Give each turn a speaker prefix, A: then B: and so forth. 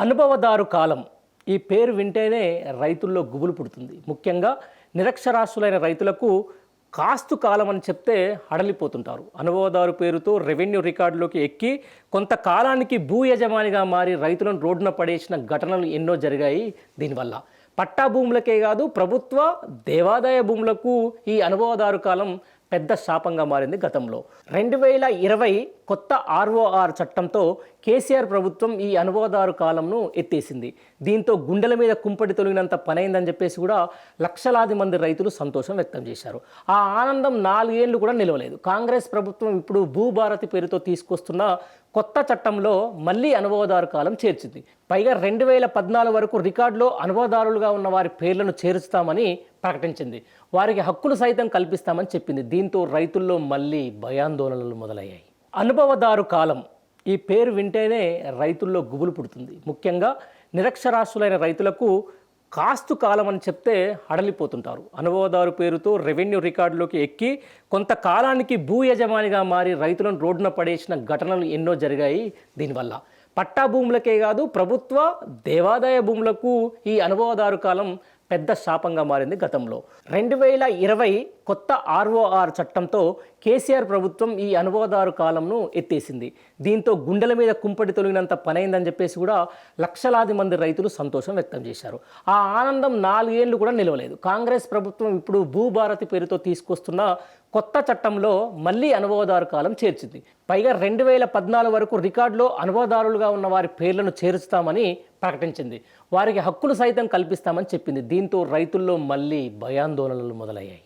A: అనుభవదారు కాలం ఈ పేరు వింటేనే రైతుల్లో గుబులు పుడుతుంది. ముఖ్యంగా నిరక్షరాస్యులైన రైతులకు కాస్తు కాలం అని చెప్తే హడలిపోతుంటారు. అనుభవదారు పేరుతో రెవెన్యూ రికార్డులోకి ఎక్కి కొంతకాలానికి భూ యజమానిగా మారి రైతులను రోడ్డున పడేసిన ఘటనలు ఎన్నో జరిగాయి. దీనివల్ల పట్టా భూములకే కాదు ప్రభుత్వ దేవాదాయ భూములకు ఈ అనుభవదారు కాలం పెద్ద శాపంగా మారింది. గతంలో 2020 కొత్త ఆర్ఓఆర్ చట్టంతో కేసీఆర్ ప్రభుత్వం ఈ అనుభవదారు కాలంను ఎత్తేసింది. దీంతో గుండెల మీద కుంపటి తొలగినంత పనైందని చెప్పేసి కూడా లక్షలాది మంది రైతులు సంతోషం వ్యక్తం చేశారు. ఆ ఆనందం 4 ఏళ్లు కూడా నిలవలేదు. కాంగ్రెస్ ప్రభుత్వం ఇప్పుడు భూభారతి పేరుతో తీసుకొస్తున్న కొత్త చట్టంలో మళ్ళీ అనుభవదారు కాలం చేర్చింది. పైగా 2014 వరకు రికార్డులో అనుభవదారులుగా ఉన్న వారి పేర్లను చేర్చుతామని ప్రకటించింది. వారికి హక్కులు సైతం కల్పిస్తామని చెప్పింది. దీంతో రైతుల్లో మళ్ళీ భయాందోళనలు మొదలయ్యాయి. అనుభవదారు కాలం ఈ పేరు వింటేనే రైతుల్లో గుబులు పుడుతుంది. ముఖ్యంగా నిరక్షరాస్యులైన రైతులకు కాస్తు కాలం అని చెప్తే హడలిపోతుంటారు. అనుభవదారు పేరుతో రెవెన్యూ రికార్డులోకి ఎక్కి కొంతకాలానికి భూ యజమానిగా మారి రైతులను రోడ్డున పడేసిన ఘటనలు ఎన్నో జరిగాయి. దీనివల్ల పట్టా భూములకే కాదు ప్రభుత్వ దేవాదాయ భూములకు ఈ అనుభవదారు కాలం పెద్ద శాపంగా మారింది. గతంలో 2020 కొత్త ఆర్ఓఆర్ చట్టంతో కేసీఆర్ ప్రభుత్వం ఈ అనుభవదారు కాలంను ఎత్తేసింది. దీంతో గుండెల మీద కుంపటి తొలగినంత పనైందని చెప్పేసి కూడా లక్షలాది మంది రైతులు సంతోషం వ్యక్తం చేశారు. ఆ ఆనందం 4 ఏళ్లు కూడా నిలవలేదు. కాంగ్రెస్ ప్రభుత్వం ఇప్పుడు భూభారతి పేరుతో తీసుకొస్తున్న కొత్త చట్టంలో మళ్ళీ అనుభవదారు కాలం చేర్చింది. పైగా 2014 వరకు రికార్డులో అనుభవదారులుగా ఉన్న వారి పేర్లను చేర్చుతామని ప్రకటించింది. వారికి హక్కులు సైతం కల్పిస్తామని చెప్పింది. దీంతో రైతుల్లో మళ్ళీ భయాందోళనలు మొదలయ్యాయి.